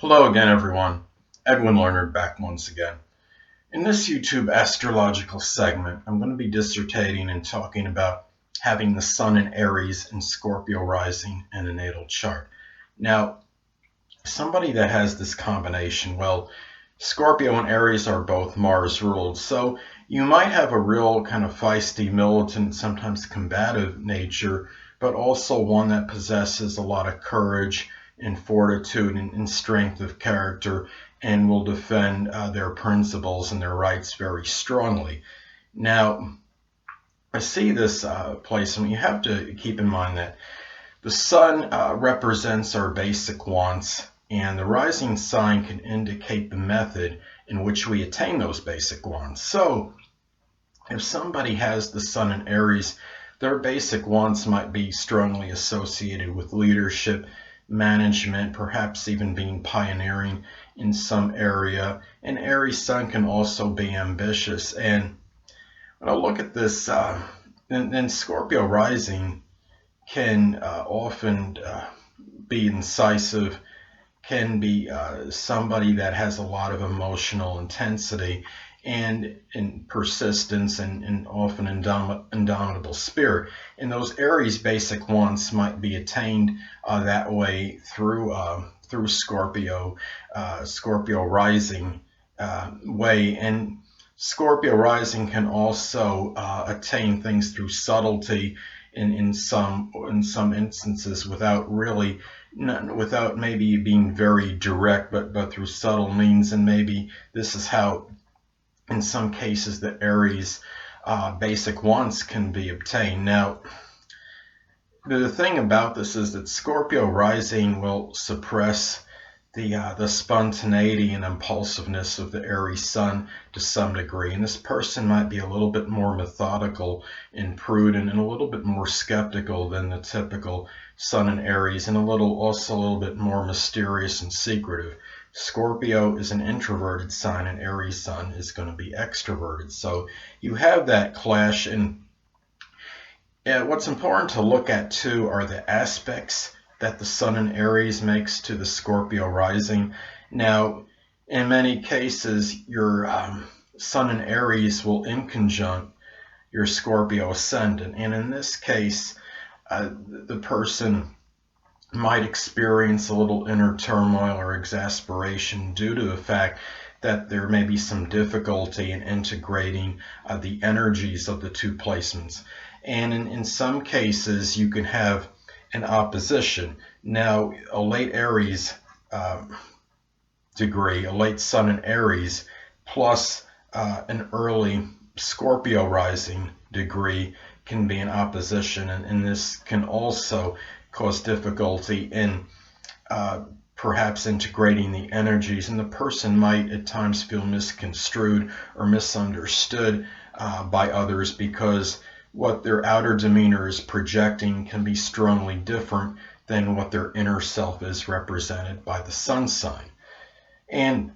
Hello again, everyone. Edwin Learnard back once again. In this YouTube astrological segment, I'm going to be dissertating and talking about having the Sun in Aries and Scorpio rising in a natal chart. Now, somebody that has this combination, well, Scorpio and Aries are both Mars ruled, so you might have a real kind of feisty, militant, sometimes combative nature, but also one that possesses a lot of courage and fortitude and strength of character and will defend their principles and their rights very strongly. Now, I see this placement. You have to keep in mind that the Sun represents our basic wants, and the rising sign can indicate the method in which we attain those basic wants. So, if somebody has the Sun in Aries, their basic wants might be strongly associated with leadership, management, perhaps even being pioneering in some area. And Aries Sun can also be ambitious. And when I look at this, then Scorpio rising can often be incisive, can be somebody that has a lot of emotional intensity and persistence and often indomitable spirit. And those Aries basic wants might be attained that way through Scorpio rising way. And Scorpio rising can also attain things through subtlety in some instances without maybe being very direct, but through subtle means. And maybe this is how in some cases the Aries basic wants can be obtained. Now, the thing about this is that Scorpio rising will suppress the spontaneity and impulsiveness of the Aries Sun to some degree, and this person might be a little bit more methodical and prudent and a little bit more skeptical than the typical Sun in Aries, and also a little bit more mysterious and secretive. Scorpio is an introverted sign, and Aries Sun is going to be extroverted. So you have that clash, and what's important to look at too are the aspects that the Sun in Aries makes to the Scorpio rising. Now, in many cases, your Sun in Aries will inconjunct your Scorpio Ascendant, and in this case, the person might experience a little inner turmoil or exasperation due to the fact that there may be some difficulty in integrating the energies of the two placements. And in some cases, you can have an opposition. Now, a late Aries degree, a late Sun in Aries, plus an early Scorpio rising degree can be in opposition, and this can also cause difficulty in perhaps integrating the energies, and the person might at times feel misconstrued or misunderstood by others because what their outer demeanor is projecting can be strongly different than what their inner self is, represented by the Sun sign. And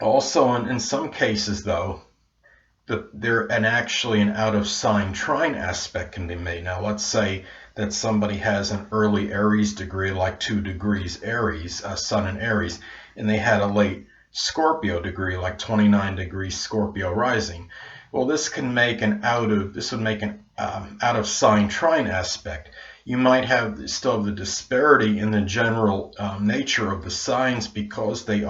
also in some cases, though, actually an out of sign trine aspect can be made. Now, let's say that somebody has an early Aries degree, like 2 degrees Aries, Sun in Aries, and they had a late Scorpio degree, like 29 degrees Scorpio rising. Well, this would make an out of sign trine aspect. You might still have the disparity in the general nature of the signs because they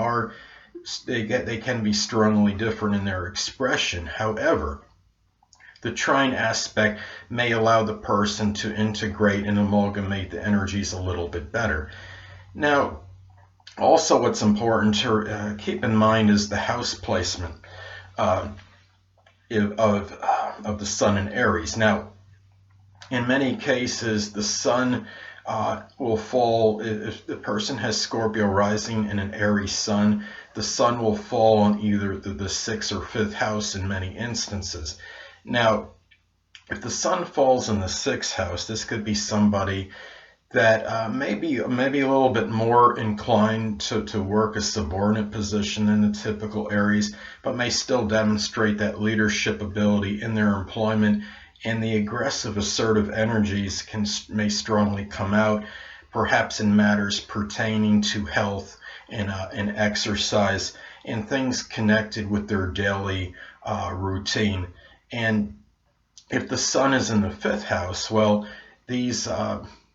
can be strongly different in their expression. However, the trine aspect may allow the person to integrate and amalgamate the energies a little bit better. Now, also what's important to keep in mind is the house placement of the Sun in Aries. Now, in many cases, the Sun will fall, if the person has Scorpio rising and an Aries Sun, the Sun will fall on either the 6th or 5th house in many instances. Now, if the Sun falls in the 6th house, this could be somebody that maybe a little bit more inclined to work a subordinate position than the typical Aries, but may still demonstrate that leadership ability in their employment, and the aggressive, assertive energies may strongly come out. perhaps in matters pertaining to health and exercise and things connected with their daily routine. And if the sun is in the fifth house, well, these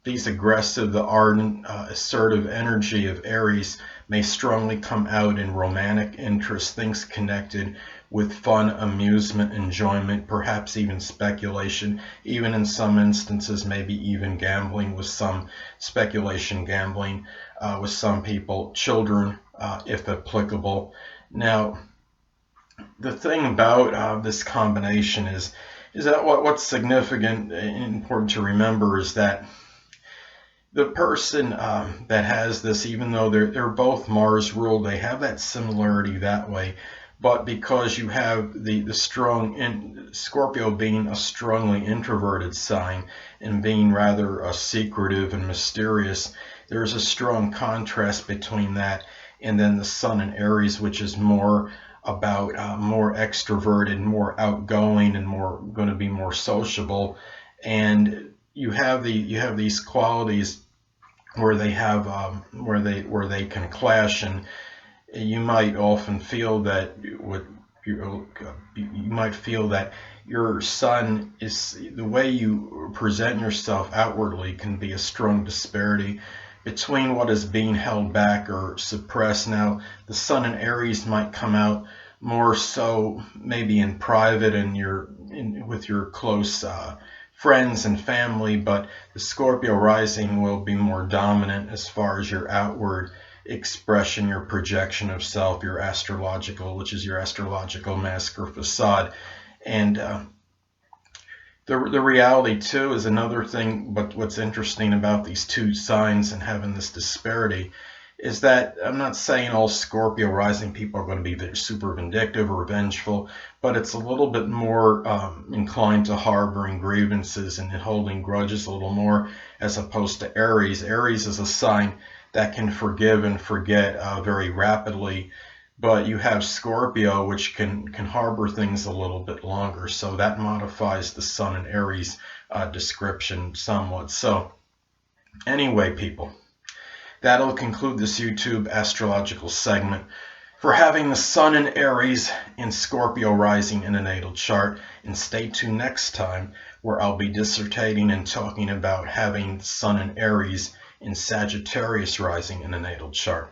aggressive, the ardent, assertive energy of Aries may strongly come out in romantic interests, things connected with fun, amusement, enjoyment, perhaps even speculation, even in some instances, maybe even gambling with some speculation, gambling with some people, children, if applicable. Now, the thing about this combination is that what's significant and important to remember is that the person that has this, even though they're both Mars ruled, they have that similarity that way. But because you have the strong Scorpio being a strongly introverted sign and being rather secretive and mysterious, there's a strong contrast between that and then the Sun in Aries, which is more about more extroverted, more outgoing, and more going to be more sociable. And you have these qualities where they have where they can clash, and you might often feel that you might feel that your sun is the way you present yourself outwardly can be a strong disparity between what is being held back or suppressed. Now, the sun in Aries might come out more so maybe in private and with your close friends and family, but the Scorpio rising will be more dominant as far as your outward expression, your projection of self, your astrological, which is your astrological mask or facade. And the reality too is another thing, but what's interesting about these two signs and having this disparity is that I'm not saying all Scorpio rising people are going to be super vindictive or vengeful, but it's a little bit more inclined to harboring grievances and holding grudges a little more, as opposed to Aries. Aries is a sign that can forgive and forget very rapidly, but you have Scorpio, which can harbor things a little bit longer. So that modifies the Sun in Aries description somewhat. So anyway, people, that'll conclude this YouTube astrological segment for having the Sun in Aries and Scorpio rising in a natal chart. And stay tuned next time, where I'll be dissertating and talking about having the Sun in Aries and Sagittarius rising in a natal chart.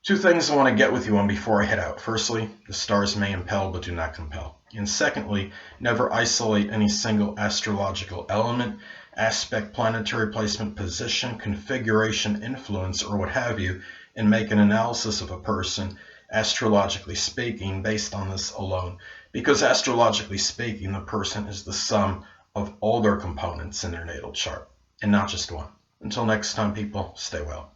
Two things I want to get with you on before I head out. Firstly, the stars may impel but do not compel. And secondly, never isolate any single astrological element, aspect, planetary placement, position, configuration, influence, or what have you, and make an analysis of a person, astrologically speaking, based on this alone. Because astrologically speaking, the person is the sum of all their components in their natal chart, and not just one. Until next time, people, stay well.